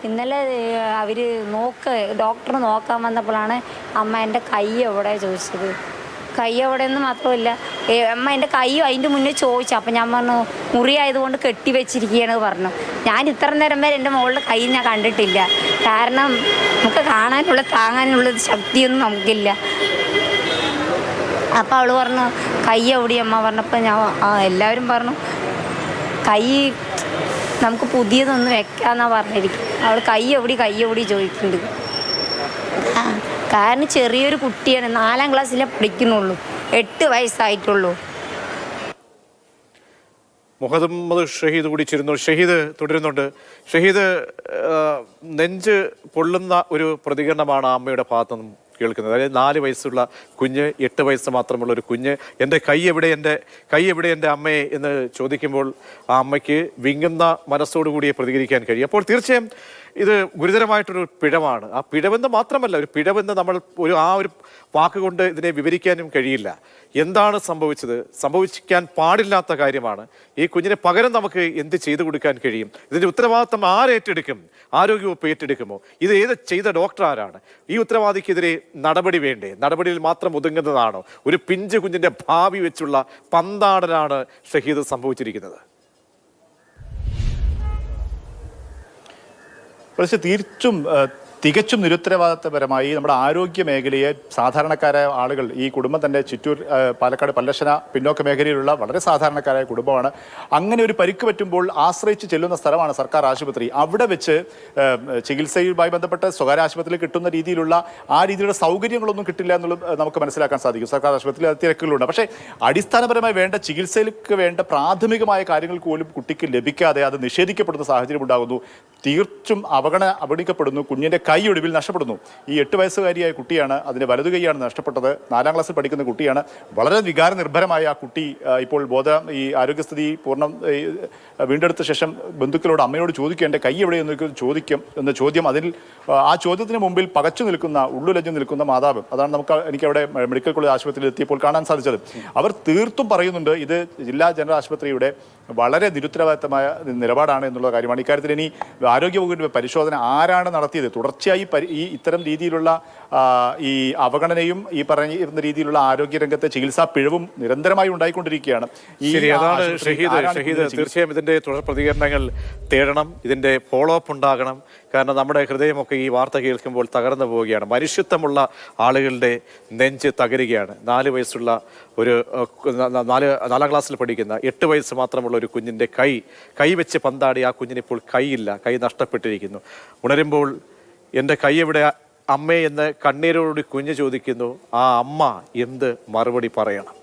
ഇന്നലെ അവർ ഡോക്ടർ നോക്കാൻ വന്നപ്പോഴാണ് അമ്മ എൻ്റെ കൈ എവിടെ ചോദിച്ചത്. കൈ എവിടെയെന്ന് മാത്രമല്ല, അമ്മ എൻ്റെ കൈ അതിൻ്റെ മുന്നേ ചോദിച്ചു. അപ്പം ഞാൻ പറഞ്ഞു മുറിയായതുകൊണ്ട് കെട്ടി വെച്ചിരിക്കുകയാണ് പറഞ്ഞു. ഞാൻ ഇത്ര നേരം വരെ എൻ്റെ മോളുടെ കൈ ഞാൻ കണ്ടിട്ടില്ല. കാരണം നമുക്ക് കാണാനുള്ള താങ്ങാനുള്ള ശക്തിയൊന്നും നമുക്കില്ല. അപ്പോൾ അവൾ പറഞ്ഞു കൈ എവിടെ അമ്മ പറഞ്ഞപ്പോൾ ഞാൻ എല്ലാവരും പറഞ്ഞു കൈ നമുക്ക് പുതിയതൊന്ന് വെക്കാന്നാ പറഞ്ഞിരിക്കും. അവൾ കൈ എവിടെ ചോദിക്കുന്നുണ്ട്. കാരണം ചെറിയൊരു കുട്ടിയാണ്, 4ാം ക്ലാസ്സിലേ പഠിക്കുന്നുള്ളൂ, 8 വയസ്സായിട്ടുള്ളൂ. മുഹമ്മദ് ഷഹീദ് കൂടി ചേരുന്നു. ഷഹീദ് തുടരുന്നുണ്ട്. ഷഹീദ്, നെഞ്ച് പൊള്ളുന്ന ഒരു പ്രതികരണമാണ് ആ അമ്മയുടെ ഭാഗത്തു നിന്നും കേൾക്കുന്നത്. അതായത് 4 വയസ്സുള്ള കുഞ്ഞ്, 8 വയസ്സ് മാത്രമുള്ള ഒരു കുഞ്ഞ് എൻ്റെ കൈ എവിടെ എൻ്റെ അമ്മയെ എന്ന് ചോദിക്കുമ്പോൾ ആ അമ്മയ്ക്ക് വിങ്ങുന്ന മനസ്സോടുകൂടിയേ പ്രതികരിക്കാൻ കഴിയും. അപ്പോൾ തീർച്ചയായും ഇത് ഗുരുതരമായിട്ടൊരു പിഴവാണ്. ആ പിഴവെന്ന് മാത്രമല്ല, ഒരു പിഴവെന്ന് നമ്മൾ ആ ഒരു വാക്കുകൊണ്ട് ഇതിനെ വിവരിക്കാനും കഴിയില്ല. എന്താണ് സംഭവിച്ചത്? സംഭവിക്കാൻ പാടില്ലാത്ത കാര്യമാണ്. ഈ കുഞ്ഞിന് പകരം നമുക്ക് എന്ത് ചെയ്തു കൊടുക്കാൻ കഴിയും? ഇതിൻ്റെ ഉത്തരവാദിത്തം ആരേറ്റെടുക്കും? ആരോഗ്യവകുപ്പ് ഏറ്റെടുക്കുമോ? ഇത് ചെയ്ത ഡോക്ടർ ആരാണ്? ഈ ഉത്തരവാദിക്കെതിരെ നടപടി വേണ്ടേ? നടപടിയിൽ മാത്രം ഒതുങ്ങുന്നതാണോ? ഒരു പിഞ്ചു കുഞ്ഞിൻ്റെ ഭാവി വെച്ചുള്ള പന്താടലാണ് ഷഹീദ് സംഭവിച്ചിരിക്കുന്നത്. പക്ഷേ തികച്ചും നിരുത്തരവാദിത്തപരമായി നമ്മുടെ ആരോഗ്യ മേഖലയെ സാധാരണക്കാരായ ആളുകൾ, ഈ കുടുംബം തന്നെ ചിറ്റൂർ, പാലക്കാട് പല്ലശ്ശന പിന്നോക്ക മേഖലയിലുള്ള വളരെ സാധാരണക്കാരായ കുടുംബമാണ്. അങ്ങനെ ഒരു പരിക്ക് പറ്റുമ്പോൾ ആശ്രയിച്ച് ചെല്ലുന്ന സ്ഥലമാണ് സർക്കാർ ആശുപത്രി. അവിടെ വെച്ച് ചികിത്സയുമായി ബന്ധപ്പെട്ട് സ്വകാര്യ ആശുപത്രിയിൽ കിട്ടുന്ന രീതിയിലുള്ള സൗകര്യങ്ങളൊന്നും കിട്ടില്ല എന്നുള്ളത് നമുക്ക് മനസ്സിലാക്കാൻ സാധിക്കും. സർക്കാർ ആശുപത്രിയിൽ തിരക്കുകളുണ്ട്. പക്ഷേ അടിസ്ഥാനപരമായി വേണ്ട ചികിത്സയിലേക്ക് വേണ്ട പ്രാഥമികമായ കാര്യങ്ങൾ പോലും കുട്ടിക്ക് ലഭിക്കാതെ അത് നിഷേധിക്കപ്പെടുന്ന സാഹചര്യം ഉണ്ടാകുന്നു. തീർച്ചും അവഗണിക്കപ്പെടുന്നു. കുഞ്ഞിൻ്റെ കൈ ഒടുവിൽ നഷ്ടപ്പെടുന്നു. ഈ 8 വയസ്സുകാരിയായ കുട്ടിയാണ്, അതിൻ്റെ വലതു കൈയാണ് നഷ്ടപ്പെട്ടത്. 4ാം ക്ലാസ്സിൽ പഠിക്കുന്ന കുട്ടിയാണ്. വളരെ വികാരനിർഭരമായ ആ കുട്ടി ഇപ്പോൾ ഈ ആരോഗ്യസ്ഥിതി പൂർണ്ണം വീണ്ടെടുത്ത ശേഷം ബന്ധുക്കളോട്, അമ്മയോട് ചോദിക്കും എൻ്റെ കൈ എവിടെയെന്ന് ചോദ്യം. ആ ചോദ്യത്തിന് മുമ്പിൽ പകച്ചു നിൽക്കുന്ന, ഉള്ളുലഞ്ഞു നിൽക്കുന്ന മാതാവ്, അതാണ് എനിക്കവിടെ മെഡിക്കൽ കോളേജ് ആശുപത്രിയിൽ എത്തിയപ്പോൾ കാണാൻ സാധിച്ചത്. അവർ തീർത്തും പറയുന്നുണ്ട് ഇത് ജില്ലാ ജനറൽ ആശുപത്രിയുടെ വളരെ നിരുത്തരവാദിത്തമായ നിലപാടാണ് എന്നുള്ള കാര്യമാണ്. ഇക്കാര്യത്തിൽ ഇനി ആരോഗ്യവകുപ്പിന്റെ പരിശോധന ആരാണ് നടത്തിയത്? തുടർച്ചയായി ഇത്തരം രീതിയിലുള്ള ഈ അവഗണനയും ഈ പറയുന്ന രീതിയിലുള്ള ആരോഗ്യരംഗത്തെ ചികിത്സാ പിഴവും നിരന്തരമായി ഉണ്ടായിക്കൊണ്ടിരിക്കുകയാണ്. തീർച്ചയായും ഇതിന്റെ തുടർ പ്രതികരണങ്ങൾ തേടണം, ഇതിന്റെ ഫോളോ അപ്പ് ഉണ്ടാകണം. കാരണം നമ്മുടെ ഹൃദയമൊക്കെ ഈ വാർത്ത കേൾക്കുമ്പോൾ തകർന്നു പോവുകയാണ്. മനുഷ്യത്വമുള്ള ആളുകളുടെ നെഞ്ച് തകരുകയാണ്. 4 വയസ്സുള്ള ഒരു 4ാം ക്ലാസ്സിൽ പഠിക്കുന്ന 8 വയസ്സ് മാത്രമുള്ള ഒരു കുഞ്ഞിൻ്റെ കൈ വെച്ച് പന്താടി ആ കുഞ്ഞിനിപ്പോൾ കൈയില്ല, കൈ നഷ്ടപ്പെട്ടിരിക്കുന്നു. ഉണരുമ്പോൾ എൻ്റെ കൈ എവിടെ അമ്മേ എന്ന് കണ്ണീരോടുകൂടി കുഞ്ഞ് ചോദിക്കുന്നു. ആ അമ്മ എന്ത് മറുപടി പറയണം?